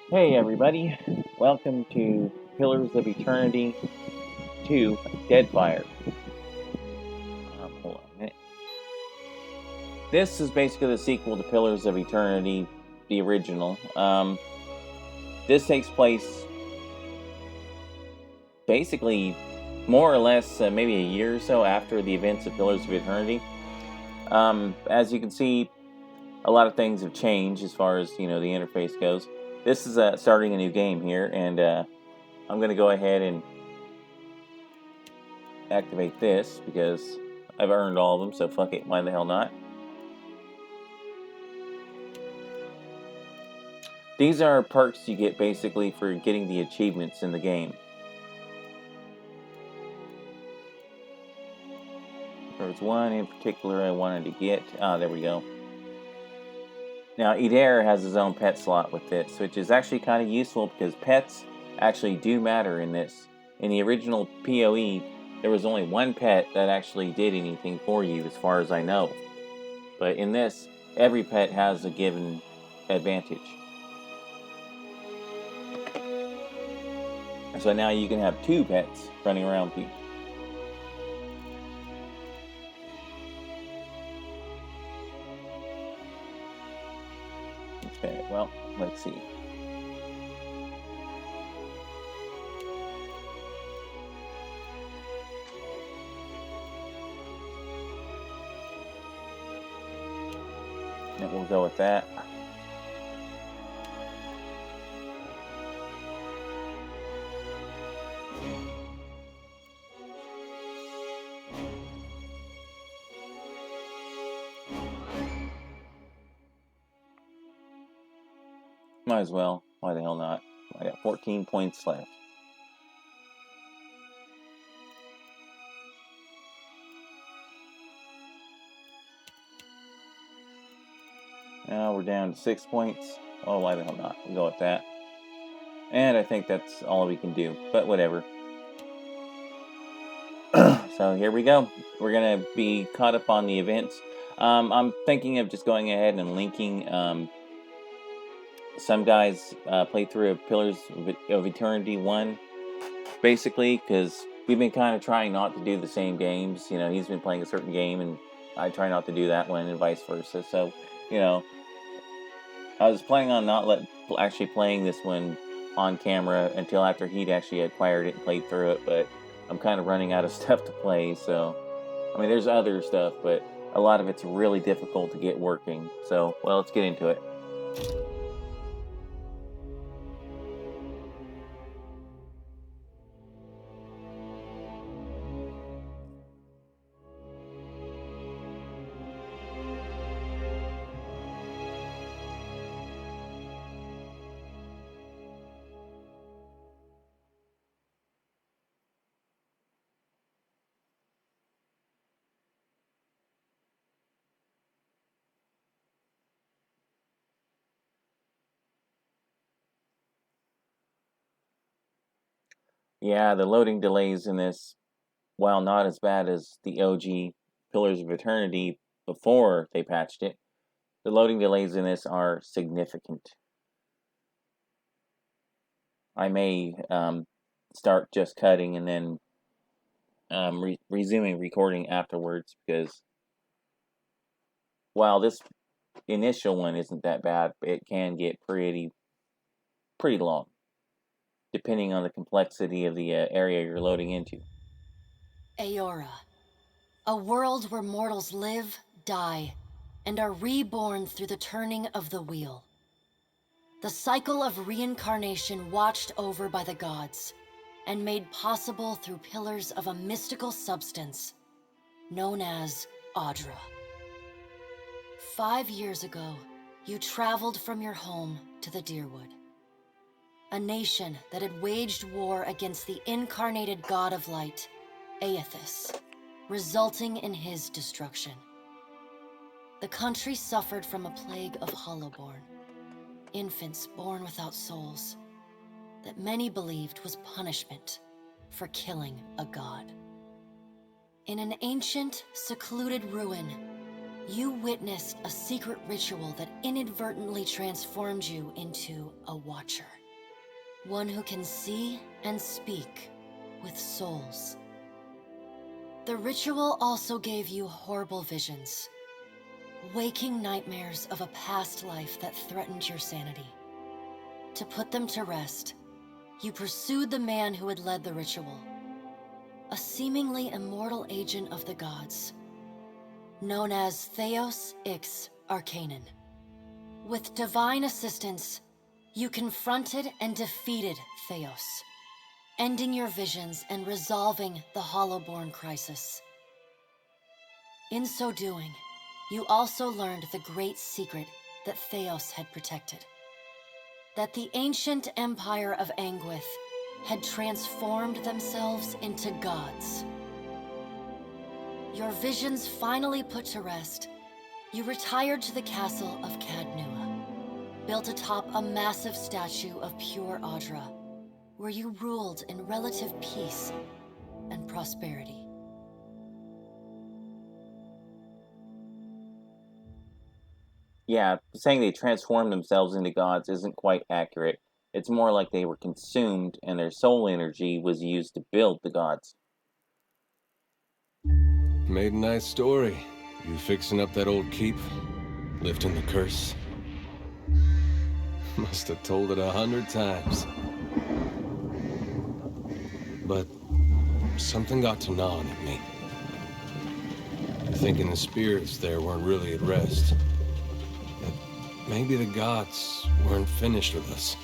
Hey everybody, welcome to Pillars of Eternity 2 Deadfire. Hold on a minute. This is basically the sequel to Pillars of Eternity, the original. This takes place basically more or less maybe a year or so after the events of Pillars of Eternity. As you can see, a lot of things have changed as far as the interface goes. This is starting a new game here, and I'm going to go ahead and activate this because I've earned all of them, so fuck it, why the hell not? These are perks you get basically for getting the achievements in the game. There's one in particular I wanted to get. There we go. Now, Eora has his own pet slot with this, which is actually kind of useful because pets actually do matter in this. In the original PoE, there was only one pet that actually did anything for you, as far as I know. But in this, every pet has a given advantage. So now you can have two pets running around with you. Okay, well, let's see. And we'll go with that. Might as well. Why the hell not? I got 14 points left. Now we're down to 6 points. Oh, why the hell not? We'll go with that. And I think that's all we can do, but whatever. So here we go. We're going to be caught up on the events. I'm thinking of just going ahead and linking some guys playthrough of Pillars of Eternity 1, basically, because we've been kind of trying not to do the same games. He's been playing a certain game, and I try not to do that one, and vice versa. So, I was planning on not actually playing this one on camera until after he'd actually acquired it and played through it, but I'm kind of running out of stuff to play, so... I mean, there's other stuff, but a lot of it's really difficult to get working. So, well, let's get into it. Yeah, the loading delays in this, while not as bad as the OG Pillars of Eternity before they patched it, the loading delays in this are significant. I may start just cutting and then resuming recording afterwards, because while this initial one isn't that bad, it can get pretty long, depending on the complexity of the area you're loading into. Eora, a world where mortals live, die, and are reborn through the turning of the wheel. The cycle of reincarnation watched over by the gods, and made possible through pillars of a mystical substance known as Audra. 5 years ago, you traveled from your home to the Deerwood, a nation that had waged war against the incarnated god of light, Aethys, resulting in his destruction. The country suffered from a plague of hollowborn, infants born without souls, that many believed was punishment for killing a god. In an ancient, secluded ruin, you witnessed a secret ritual that inadvertently transformed you into a Watcher. One who can see and speak with souls. The ritual also gave you horrible visions, waking nightmares of a past life that threatened your sanity. To put them to rest, you pursued the man who had led the ritual, a seemingly immortal agent of the gods, known as Theos Ix Arcanon. With divine assistance, you confronted and defeated Theos, ending your visions and resolving the Hollowborn crisis. In so doing, you also learned the great secret that Theos had protected. That the ancient empire of Anguith had transformed themselves into gods. Your visions finally put to rest, you retired to the castle of Cadnua, built atop a massive statue of pure Audra, where you ruled in relative peace and prosperity. Yeah, saying they transformed themselves into gods isn't quite accurate. It's more like they were consumed and their soul energy was used to build the gods. Made a nice story. You fixing up that old keep? Lifting the curse? Must have told it 100 times. But something got to gnawing at me. Thinking the spirits there weren't really at rest. That maybe the gods weren't finished with us.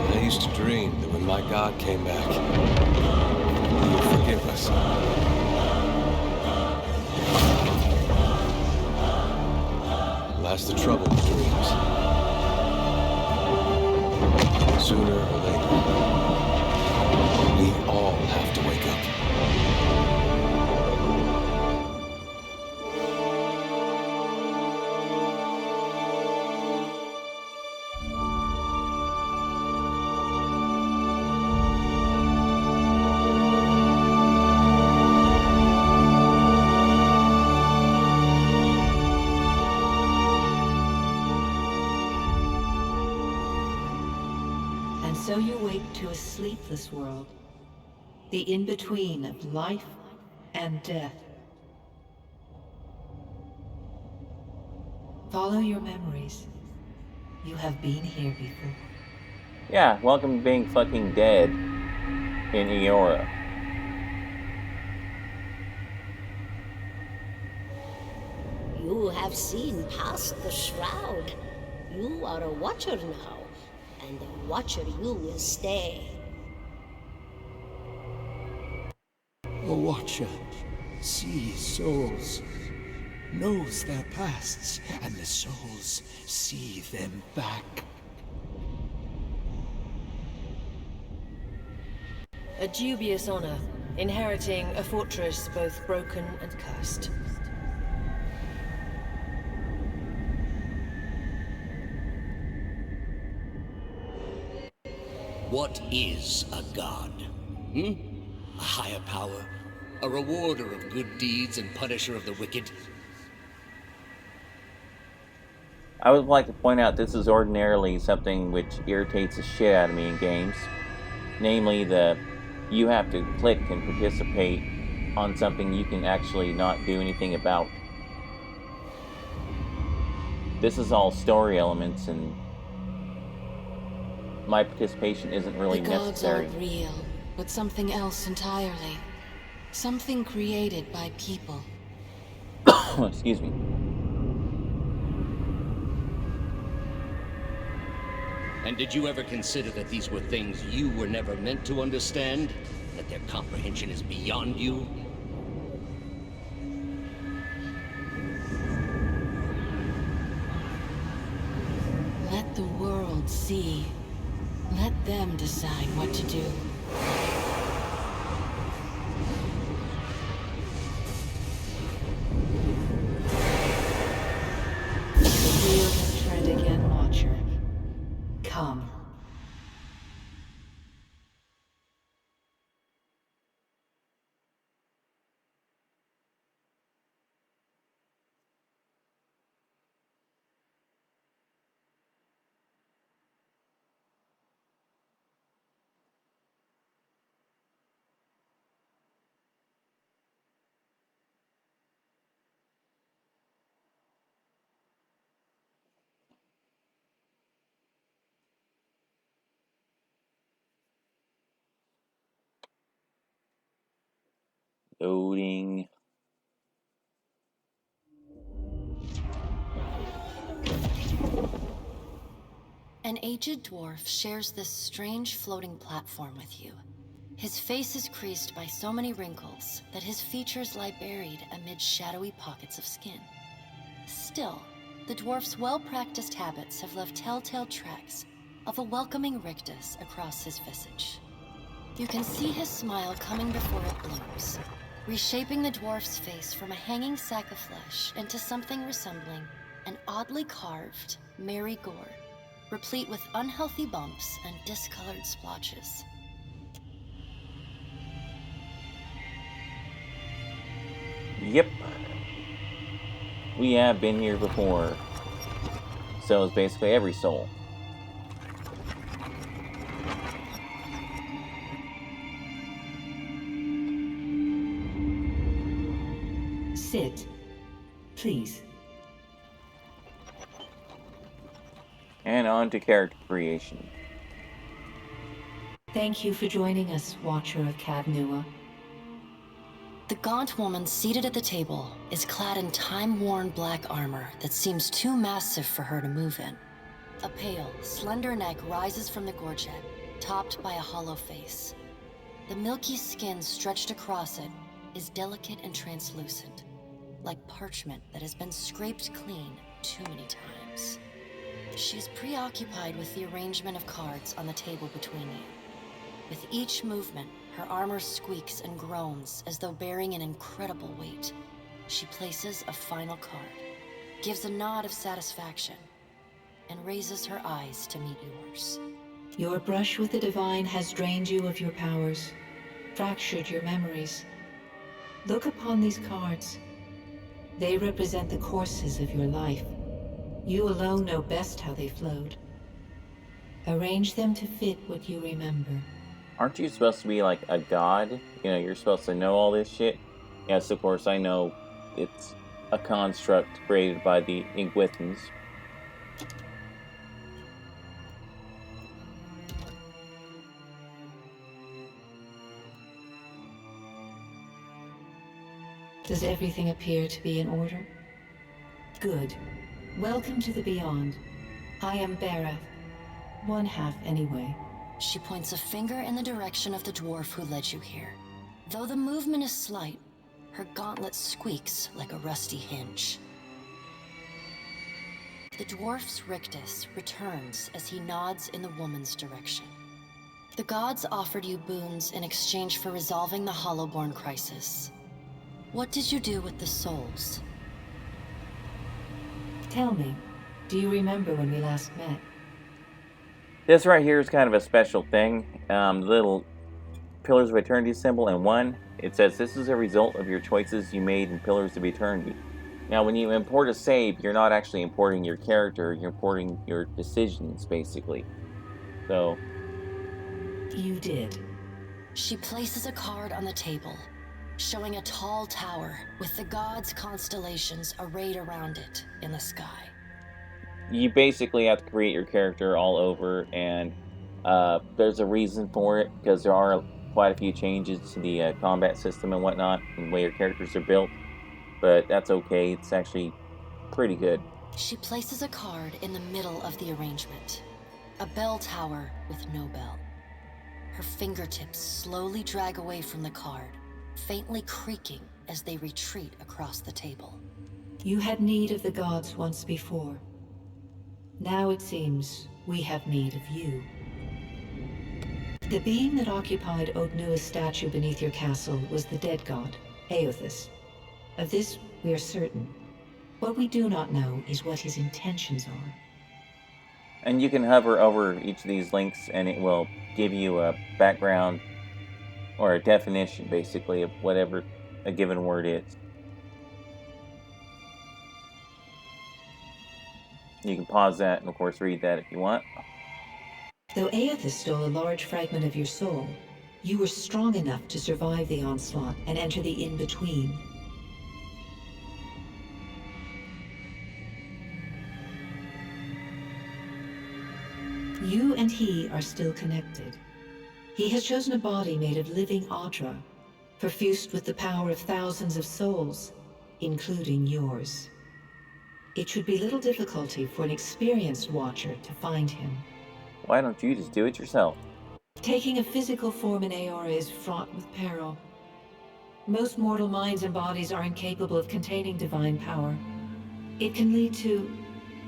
I used to dream that when my god came back, he would forgive us. Last the trouble with dreams. Sooner or later, we all have to wake up. So you wake to a sleepless world, the in-between of life and death. Follow your memories. You have been here before. Yeah, welcome to being fucking dead in Eora. You have seen past the shroud. You are a Watcher now. And a Watcher you will stay. A Watcher sees souls, knows their pasts, and the souls see them back. A dubious honor, inheriting a fortress both broken and cursed. What is a god? A higher power? A rewarder of good deeds and punisher of the wicked? I would like to point out this is ordinarily something which irritates the shit out of me in games. Namely, you have to click and participate on something you can actually not do anything about. This is all story elements, and my participation isn't really necessary. The gods are real, but something else entirely. Something created by people. Excuse me. And did you ever consider that these were things you were never meant to understand? That their comprehension is beyond you? Let the world see. Let them decide what to do. Feel the tread again, Watcher. Loading. An aged dwarf shares this strange floating platform with you. His face is creased by so many wrinkles that his features lie buried amid shadowy pockets of skin. Still, the dwarf's well-practiced habits have left telltale tracks of a welcoming rictus across his visage. You can see his smile coming before it blooms, reshaping the dwarf's face from a hanging sack of flesh into something resembling an oddly carved, merry gourd, replete with unhealthy bumps and discolored splotches. Yep. We have been here before. So is basically every soul. Sit. Please. And on to character creation. Thank you for joining us, Watcher of Cadnua. The gaunt woman seated at the table is clad in time-worn black armor that seems too massive for her to move in. A pale, slender neck rises from the gorget, topped by a hollow face. The milky skin stretched across it is delicate and translucent, like parchment that has been scraped clean too many times. She is preoccupied with the arrangement of cards on the table between you. With each movement, her armor squeaks and groans as though bearing an incredible weight. She places a final card, gives a nod of satisfaction, and raises her eyes to meet yours. Your brush with the divine has drained you of your powers, fractured your memories. Look upon these cards. They represent the courses of your life. You alone know best how they flowed. Arrange them to fit what you remember. Aren't you supposed to be like a god? You know, you're supposed to know all this shit? Yes, of course, I know it's a construct created by the Inquitans. Does everything appear to be in order? Good. Welcome to the Beyond. I am Berath. One half, anyway. She points a finger in the direction of the dwarf who led you here. Though the movement is slight, her gauntlet squeaks like a rusty hinge. The dwarf's rictus returns as he nods in the woman's direction. The gods offered you boons in exchange for resolving the Hollowborn crisis. What did you do with the souls? Tell me, do you remember when we last met? This right here is kind of a special thing. Little Pillars of Eternity symbol, and one, it says this is a result of your choices you made in Pillars of Eternity. Now, when you import a save, you're not actually importing your character, you're importing your decisions, basically. So... You did. She places a card on the table, showing a tall tower with the gods' constellations arrayed around it in the sky. You basically have to create your character all over, and there's a reason for it, because there are quite a few changes to the combat system and whatnot, and the way your characters are built, but that's okay, it's actually pretty good. She places a card in the middle of the arrangement, a bell tower with no bell. Her fingertips slowly drag away from the card, faintly creaking as they retreat across the table. You had need of the gods once before. Now it seems we have need of you. The being that occupied Ognua's statue beneath your castle was the dead god, Eothas. Of this we are certain. What we do not know is what his intentions are. And you can hover over each of these links and it will give you a background or a definition, basically, of whatever a given word is. You can pause that and, of course, read that if you want. Though Eothas stole a large fragment of your soul, you were strong enough to survive the onslaught and enter the in-between. You and he are still connected. He has chosen a body made of living Audra, perfused with the power of thousands of souls, including yours. It should be little difficulty for an experienced Watcher to find him. Why don't you just do it yourself? Taking a physical form in Eora is fraught with peril. Most mortal minds and bodies are incapable of containing divine power. It can lead to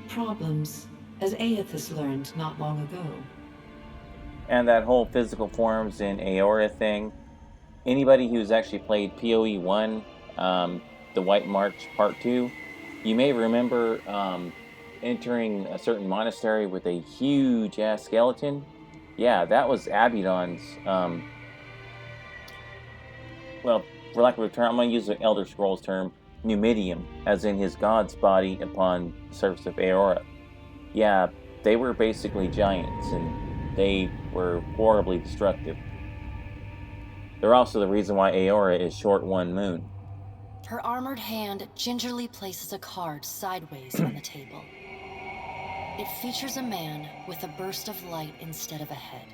problems, as Aethys learned not long ago. And that whole physical forms in Eora thing, anybody who's actually played PoE 1, the White March Part 2, you may remember entering a certain monastery with a huge-ass skeleton. Yeah, that was Abaddon's, well, for lack of a term, I'm going to use the Elder Scrolls term, Numidium, as in his god's body upon the surface of Eora. Yeah, they were basically giants, and they were horribly destructive. They're also the reason why Eora is short one moon. Her armored hand gingerly places a card sideways on the table. It features a man with a burst of light instead of a head.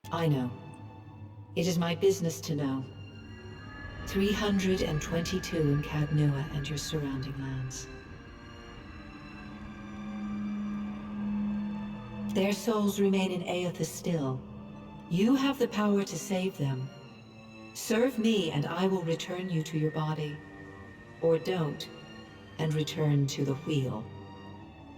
I know. It is my business to know. 322 in Cadnua and your surrounding lands. Their souls remain in Aethys still. You have the power to save them. Serve me and I will return you to your body. Or don't, and return to the wheel.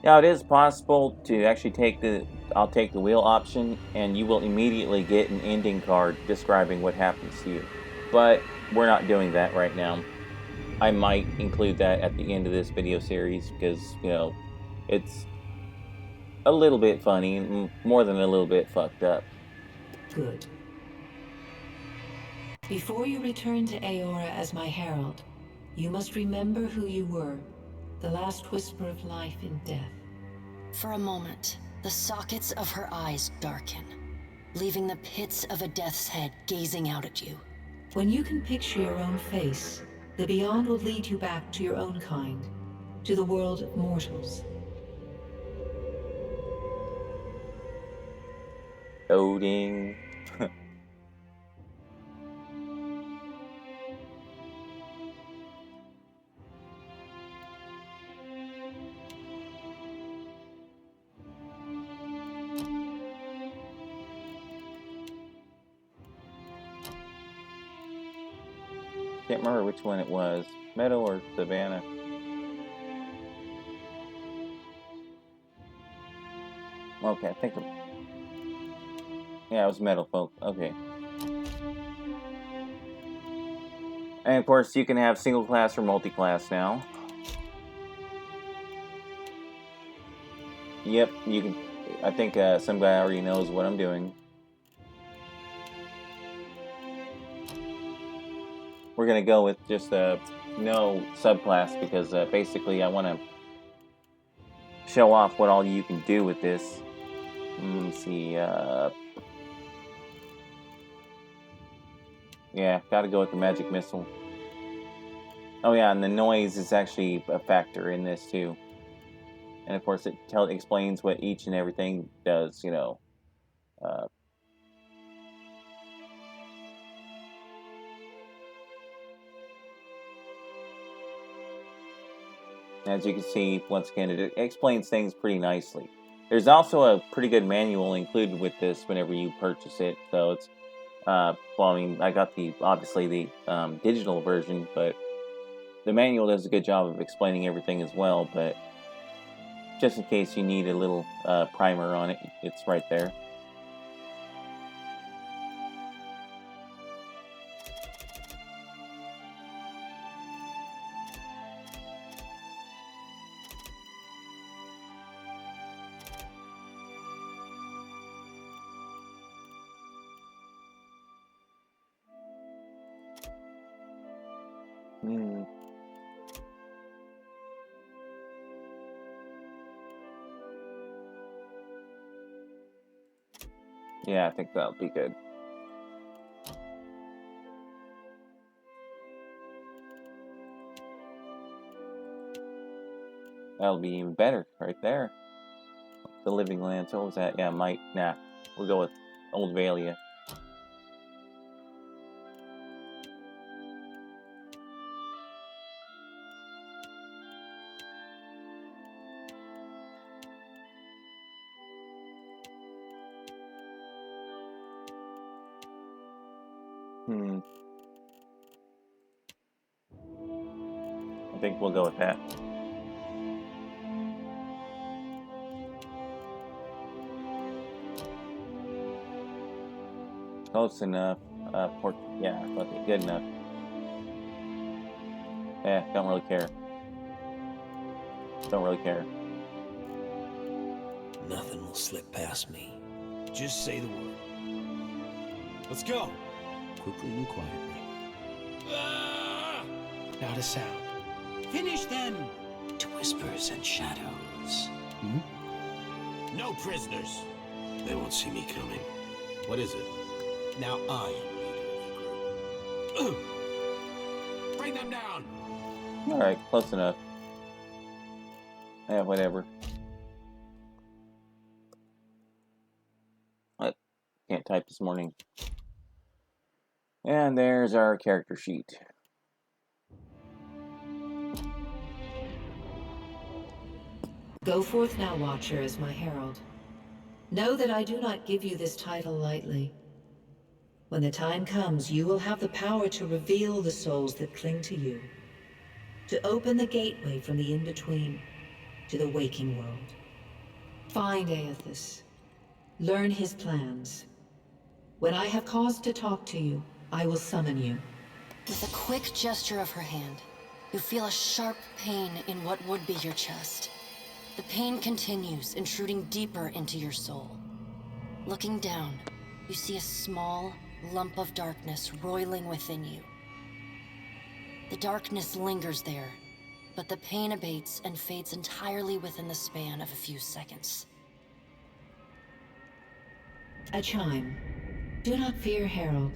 Now, it is possible to actually I'll take the wheel option, and you will immediately get an ending card describing what happens to you. But we're not doing that right now. I might include that at the end of this video series, because, you know, it's a little bit funny, more than a little bit fucked up. Good. Before you return to Eora as my herald, you must remember who you were, the last whisper of life in death. For a moment, the sockets of her eyes darken, leaving the pits of a death's head gazing out at you. When you can picture your own face, the Beyond will lead you back to your own kind, to the world of mortals. Loading. Can't remember which one it was, Meadow or Savannah. Okay, I think yeah, it was Meadow folk. Okay. And of course, you can have single class or multi-class now. Yep, you can. I think some guy already knows what I'm doing. We're gonna go with just no subclass, because basically I want to show off what all you can do with this. Let me see. Yeah, gotta go with the magic missile. Oh yeah, and the noise is actually a factor in this too. And of course, it explains what each and everything does. You know. As you can see, once again, it explains things pretty nicely. There's also a pretty good manual included with this whenever you purchase it. So it's, well, I mean, I got obviously the digital version, but the manual does a good job of explaining everything as well. But just in case you need a little primer on it, it's right there. Yeah, I think that'll be good. That'll be even better right there. The Living Lands, what was that? Yeah, might. Nah, we'll go with Old Valia. I think we'll go with that. Close enough. Yeah, okay, good enough. Yeah, don't really care. Don't really care. Nothing will slip past me. Just say the word. Let's go. Quickly and quietly. Ah! Not a sound. Finish them! To whispers and shadows. No prisoners. They won't see me coming. What is it? Now I am leader of the group. Bring them down. Alright, close enough. Yeah, whatever. I can't type this morning. And there's our character sheet. Go forth now, Watcher, as my herald. Know that I do not give you this title lightly. When the time comes, you will have the power to reveal the souls that cling to you, to open the gateway from the in-between to the waking world. Find Aethys. Learn his plans. When I have cause to talk to you, I will summon you. With a quick gesture of her hand, you feel a sharp pain in what would be your chest. The pain continues, intruding deeper into your soul. Looking down, you see a small lump of darkness roiling within you. The darkness lingers there, but the pain abates and fades entirely within the span of a few seconds. A chime. Do not fear, Herald.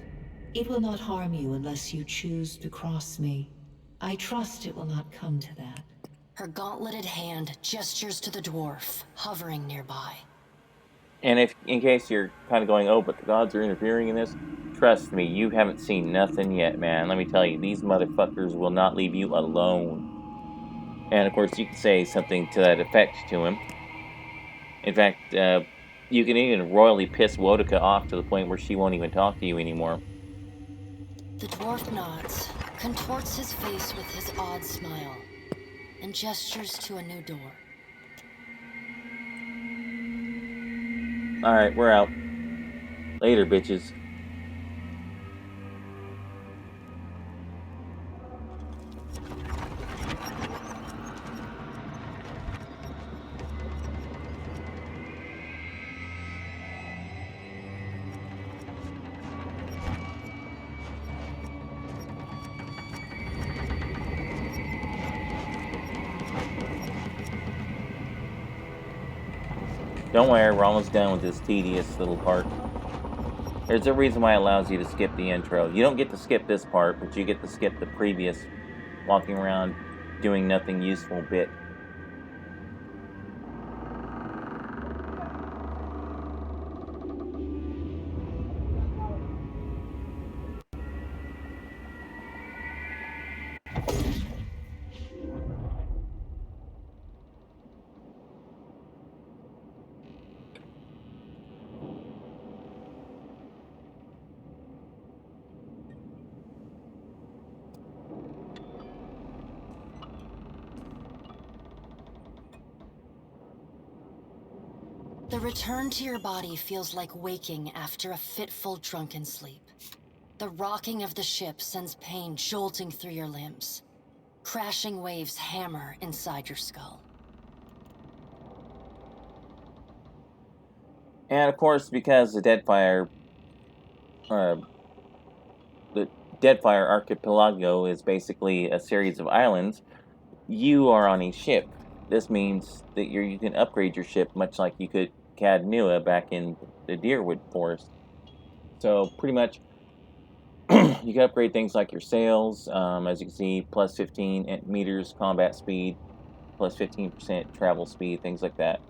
It will not harm you unless you choose to cross me. I trust it will not come to that. Her gauntleted hand gestures to the dwarf, hovering nearby. And if, in case you're kind of going, oh, but the gods are interfering in this, trust me, you haven't seen nothing yet, man. Let me tell you, these motherfuckers will not leave you alone. And of course, you can say something to that effect to him. In fact, you can even royally piss Wodika off to the point where she won't even talk to you anymore. The dwarf nods, contorts his face with his odd smile, and gestures to a new door. Alright, we're out. Later, bitches. Don't worry, we're almost done with this tedious little part. There's a reason why it allows you to skip the intro. You don't get to skip this part, but you get to skip the previous walking around doing nothing useful bit. The return to your body feels like waking after a fitful drunken sleep. The rocking of the ship sends pain jolting through your limbs. Crashing waves hammer inside your skull. And of course, because the Deadfire archipelago is basically a series of islands, you are on a ship. This means that you can upgrade your ship much like you could Cad Nua back in the Deerwood Forest. So pretty much you can upgrade things like your sails, as you can see, plus 15 meters combat speed, plus 15% travel speed, things like that.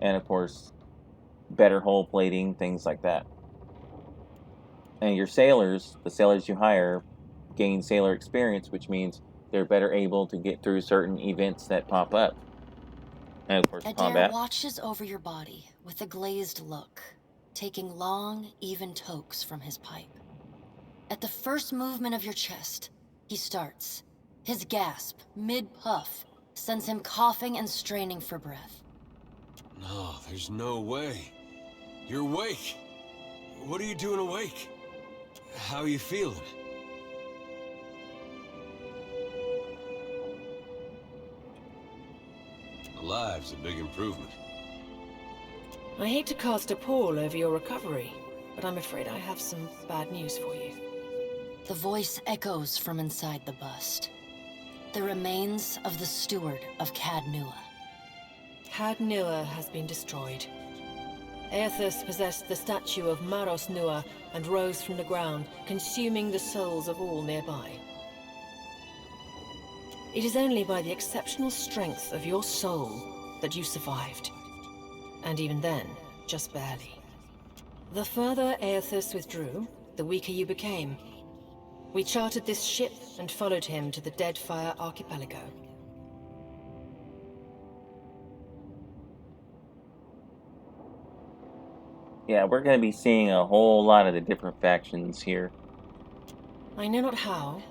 And of course, better hull plating, things like that. And your sailors, the sailors you hire, gain sailor experience, which means they're better able to get through certain events that pop up. And of course, Adair combat. watches over your body with a glazed look, taking long, even tokes from his pipe. At the first movement of your chest, he starts. His gasp, mid-puff, sends him coughing and straining for breath. No, there's no way. You're awake. What are you doing awake? How are you feeling? Alive's a big improvement. I hate to cast a pall over your recovery, but I'm afraid I have some bad news for you. The voice echoes from inside the bust. The remains of the steward of Cad Nua. Cad Nua has been destroyed. Aethys possessed the statue of Maros Nua and rose from the ground, consuming the souls of all nearby. It is only by the exceptional strength of your soul that you survived. And even then, just barely. The further Aethys withdrew, the weaker you became. We chartered this ship and followed him to the Deadfire archipelago. Yeah, we're going to be seeing a whole lot of the different factions here. I know not how,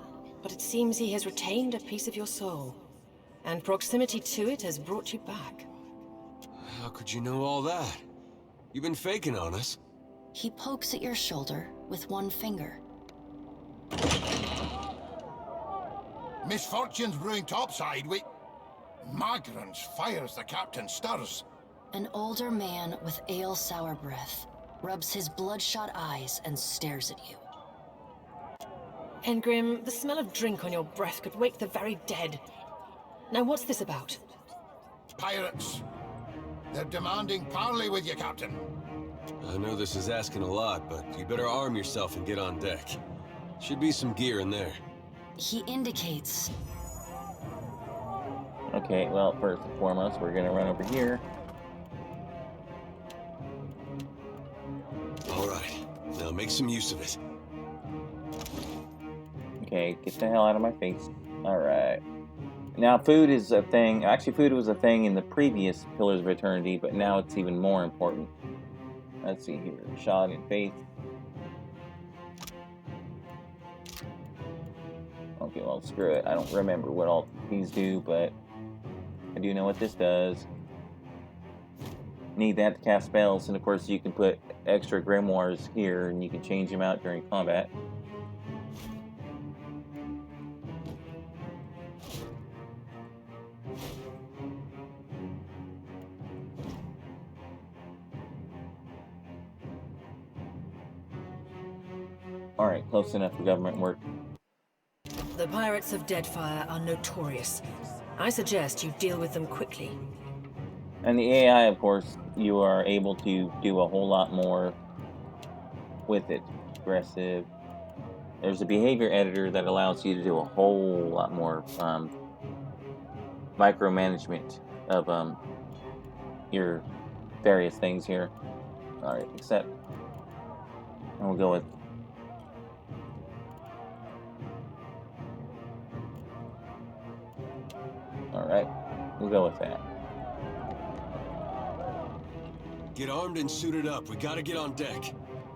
but it seems he has retained a piece of your soul, and proximity to it has brought you back. How could you know all that? You've been faking on us. He pokes at your shoulder with one finger. Misfortune's brewing topside. Magrans fires the captain stirs. An older man with ale-sour breath rubs his bloodshot eyes and stares at you. Engrim, the smell of drink on your breath could wake the very dead. Now what's this about? Pirates. They're demanding parley with you, Captain. I know this is asking a lot, but you better arm yourself and get on deck. Should be some gear in there. He indicates. Okay, well, first and foremost, we're going to run over here. Alright, now make some use of it. Okay, get the hell out of my face. Alright. Now, food is a thing. Actually, food was a thing in the previous Pillars of Eternity, but now it's even more important. Let's see here. Shot in faith. Okay, well, screw it. I don't remember what all these do, but I do know what this does. Need that to cast spells, and of course you can put extra grimoires here, and you can change them out during combat. Alright, close enough for government work. The pirates of Deadfire are notorious. I suggest you deal with them quickly. And the AI, of course, you are able to do a whole lot more with it. Aggressive. There's a behavior editor that allows you to do a whole lot more micromanagement of your various things here. Alright, except we'll go with alright, we'll go with that. Get armed and suited up. We gotta get on deck.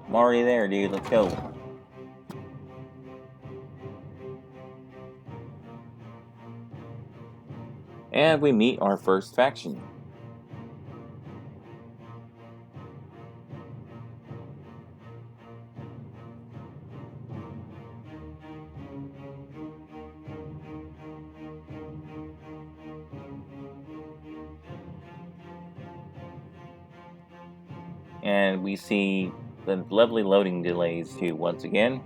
I'm already there, dude. Let's go. And we meet our first faction. And we see the lovely loading delays too, once again.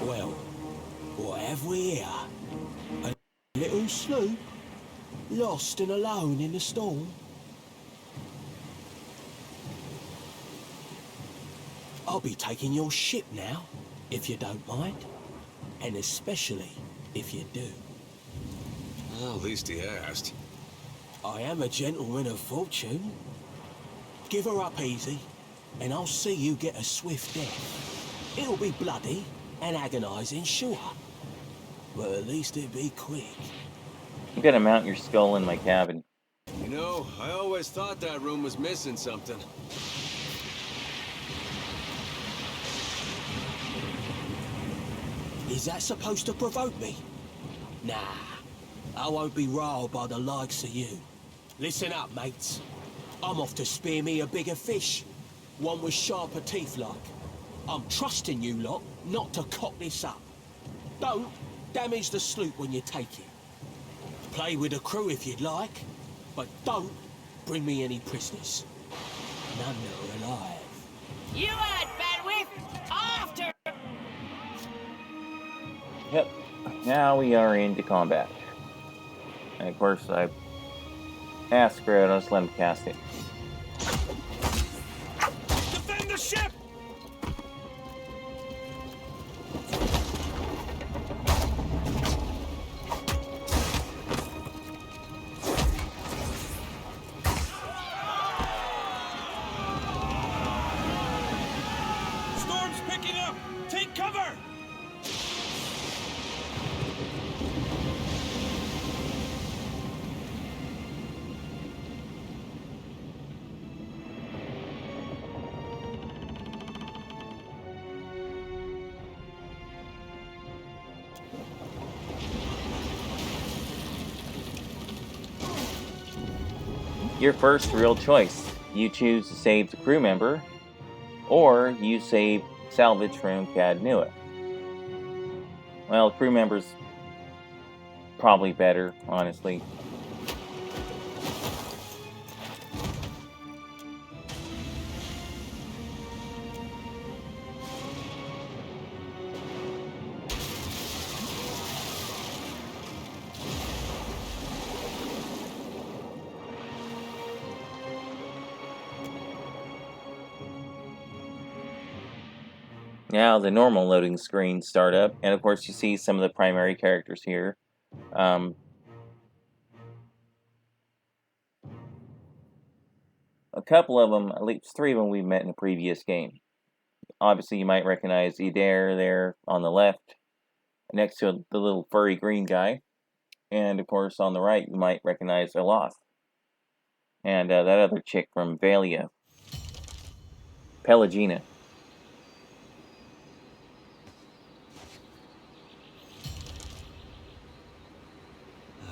Well, what have we here? A little sloop? Lost and alone in the storm? I'll be taking your ship now, if you don't mind. And especially if you do. Well, at least he asked. I am a gentleman of fortune. Give her up easy, and I'll see you get a swift death. It'll be bloody and agonizing, sure. But at least it'll be quick. You gotta mount your skull in my cabin. You know, I always thought that room was missing something. Is that supposed to provoke me? Nah, I won't be riled by the likes of you. Listen up, mates. I'm off to spear me a bigger fish. One with sharper teeth like. I'm trusting you lot not to cock this up. Don't damage the sloop when you take it. Play with the crew if you'd like, but don't bring me any prisoners. None that are alive. You had bandwidth after. Yep. Now we are into combat. And of course, I asked Greg, I'll just let him cast it. Defend the ship! Storm's picking up! Take cover! Your first real choice. You choose to save the crew member, or you save salvage from Cadnua. Well, crew member's probably better, honestly. Now the normal loading screens start up, and of course you see some of the primary characters here. A couple of them, at least 3 of them, we've met in a previous game. Obviously you might recognize Eora there on the left, next to the little furry green guy. And of course on the right you might recognize Eloth. And that other chick from Valia, Pelagina.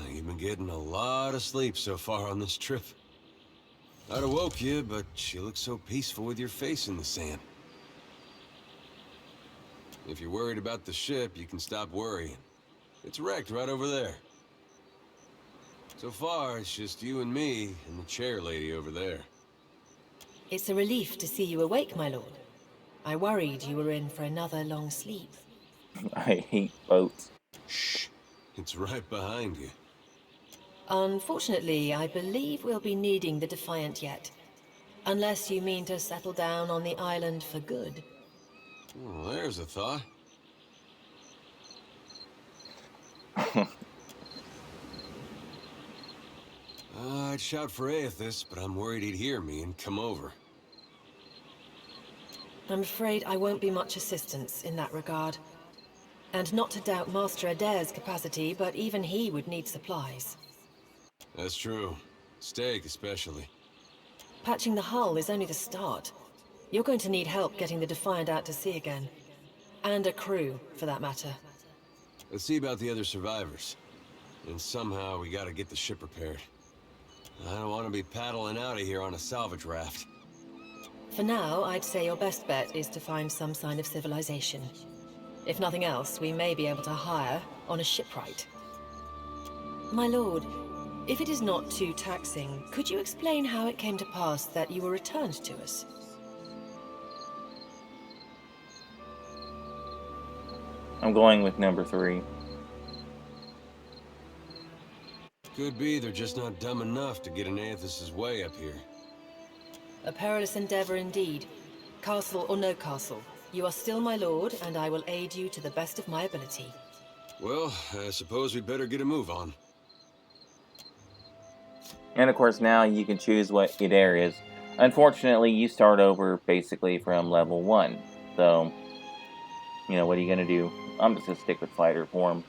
You've been getting a lot of sleep so far on this trip. I'd have woke you, but you look so peaceful with your face in the sand. If you're worried about the ship, you can stop worrying. It's wrecked right over there. So far, it's just you and me and the chair lady over there. It's a relief to see you awake, my lord. I worried you were in for another long sleep. I hate boats. Shh. It's right behind you. Unfortunately, I believe we'll be needing the Defiant yet. Unless you mean to settle down on the island for good. Well, there's a thought. I'd shout for Aethys, but I'm worried he'd hear me and come over. I'm afraid I won't be much assistance in that regard. And not to doubt Master Adair's capacity, but even he would need supplies. That's true. Steak, especially. Patching the hull is only the start. You're going to need help getting the Defiant out to sea again. And a crew, for that matter. Let's see about the other survivors. And somehow we gotta get the ship repaired. I don't want to be paddling out of here on a salvage raft. For now, I'd say your best bet is to find some sign of civilization. If nothing else, we may be able to hire on a shipwright. My lord, if it is not too taxing, could you explain how it came to pass that you were returned to us? I'm going with number 3. Could be they're just not dumb enough to get in Aethys' way up here. A perilous endeavor indeed. Castle or no castle, you are still my lord, and I will aid you to the best of my ability. Well, I suppose we'd better get a move on. And of course now you can choose what Eora is. Unfortunately, you start over basically from level 1. So, you know, what are you going to do? I'm just going to stick with fighter form.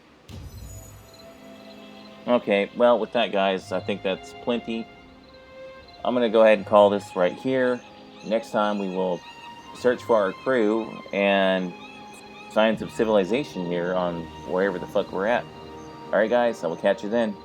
Okay, well, with that, guys, I think that's plenty. I'm going to go ahead and call this right here. Next time we will search for our crew and signs of civilization here on wherever the fuck we're at. Alright, guys, I will catch you then.